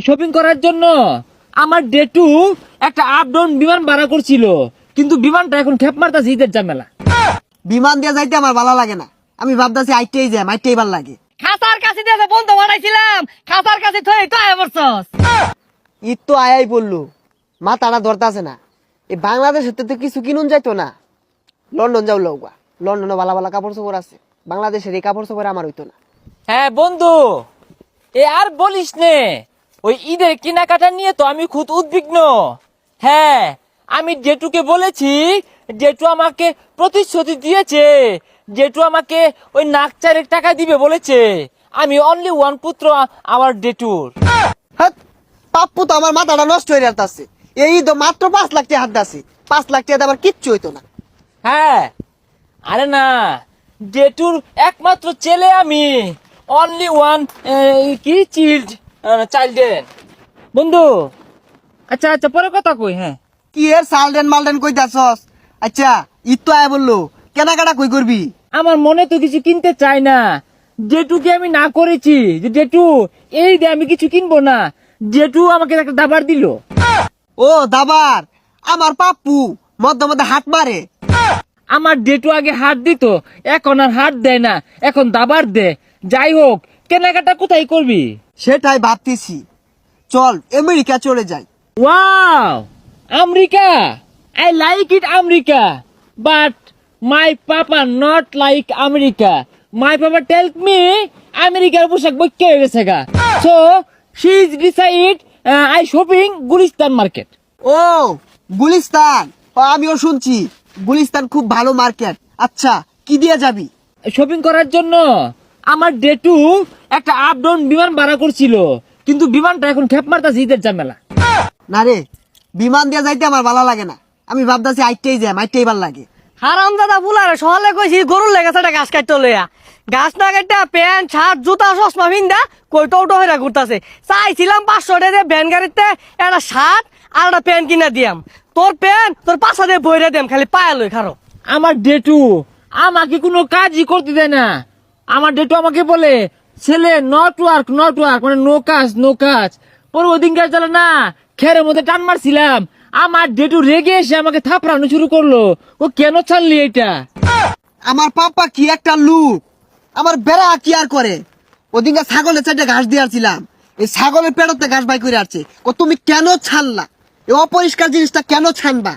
Shopping করার জন্য আমার ডেটু একটা আপ ডাউন বিমান ভাড়া করছিল, কিন্তু বিমানটা এখন খেপ মারতাছে ঈদের ঝামেলা। বিমান দিয়ে যাইতে আমার ভালো লাগে না, আমি ভাবতাছি আইটেই যাই, আইটেই ভালো লাগে। খাসার কাছে দিয়ে বন্ধু বানাইছিলাম, খাসার কাছে থই তো এমরছস। ঈদ তো আয়াই বললো, মাথাটা ধরতাছে না। এই বাংলাদেশের তো কিছু কিনুন যাইতো না, লন্ডন যাও লৌকা, লন্ডনে ভালো ভালো কাপড় চোপড় আছে, বাংলাদেশের এই কাপড় চোপড় আমার হইতো না। হ্যাঁ বন্ধু, এ আর বলিস নে, ওই ঈদের কেনাকাটা নিয়ে তো আমি খুব উদ্বিগ্ন। হ্যাঁ, আমি জেঠুকে বলেছি, জেঠু আমাকে প্রতিশ্রুতি দিয়েছে, জেঠু আমাকে ওই নাক চারেক টাকা দিবে বলেছে। আমি অনলি ওয়ান পুত্র আমার জেঠুর। হ্যাঁ, পাপ্পু তো আমার মাথাটা নষ্ট হয়ে যাচ্ছে। এই তো মাত্র 5 লাখ টাকা হাত আছে, 5 লাখ টাকা আমার কিচ্ছু হইতো না। হ্যাঁ, আরে না, জেঠুর একমাত্র ছেলে আমি, অনলি ওয়ান কি চাইল্ড বন্ধু। আচ্ছা আচ্ছা, পরে কথা কই। হ্যাঁ, কি এর সালডেন মালডেন কইতাছস? আচ্ছা, ঈদ তো আয় বললো, কেনাকাটা কই করবি? আমার মনে তো কিছু কিনতে চাই না, জেঠুকে আমি না করেছি যে জেঠু এই দে আমি কিছু কিনবো না, জেঠু আমাকে একটা দাবার দিল। ও দাবার, আমার পাপ্পু মধ্যে মধ্যে হাত মারে। আমার জেঠু আগে হাত দিত, এখন আর হাত দেয় না, এখন দাবার দে। যাই হোক, কেনাকাটা কোথায় করবি? সেটাই ভাবতেছি, চল আমেরিকা চলে যাই। Wow, America, I like it America, but my papa not like America. My papa tell me আমেরিকার পোশাক বৈক্য হয়ে গেছে গা, so she is decide I shopping Gulistan market. ও গুলিস্তান, ও, আমিও শুনছি গুলিস্তান খুব ভালো মার্কেট। আচ্ছা, কি দিয়ে যাবি? শপিং করার জন্য আমার ডেটু একটা আপ ডাউন বিমান ভাড়া করছিল, কিন্তু বিমানটা এখন খেপ মারতাছে ঈদের ঝামেলা। না রে, বিমান দিয়ে যাইতে আমার ভালো লাগে না, আমি ভাবতাছি আইটেই যাই, আইটেই ভালো লাগে। হারামজাদা বুলারে সকালে কইছি গরুর লেগেছে একটা ঘাস কাটতে লইয়া, ঘাস না কাটতে প্যান্ট শার্ট জুতা চশমা ভিন্দা কই টোটো হইরা ঘুরতাছে। চাইছিলাম 500 টাকা দিয়ে ভ্যান গাড়িতে একটা শার্ট আর একটা প্যান্ট কিনা দিয়াম, তোর প্যান্ট তোর পাশা দিয়ে বইরা দিয়াম, খালি পায়া লই খারো। আমার ডেটু আমাকে কোনো কাজই করতে দেয় না। আমার ডেটু আমাকে বলে, ছেলে নট ওয়ার্ক মানে নো কাজ নো কাজ। পরে ওদিন কাজ চলে না, খেরের মধ্যে টান মারছিলাম, আমার ডেটু রেগে এসে আমাকে থাপড়ানো শুরু করলো। ও কেন ছাড়লি এটা? আমার পাপ্পা কি একটা লুক, আমার বেড়া কি আর করে। ওদিনকে ছাগলের চারটে ঘাস দিয়েছিলাম, এই ছাগলের পেটতে ঘাস বাই করে আসছে। ও তুমি কেন ছাড়লা, এই অপরিষ্কার জিনিসটা কেন ছানবা?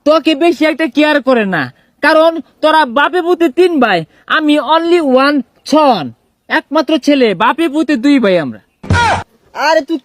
তোকে বেশি একটা কেয়ার করে না, কারণ তোরা বাপে পুতে 3 ভাই, আমি অনলি ওয়ান সন, একমাত্র ছেলে, বাপে পুতে 2 ভাই আমরা। আরে তুই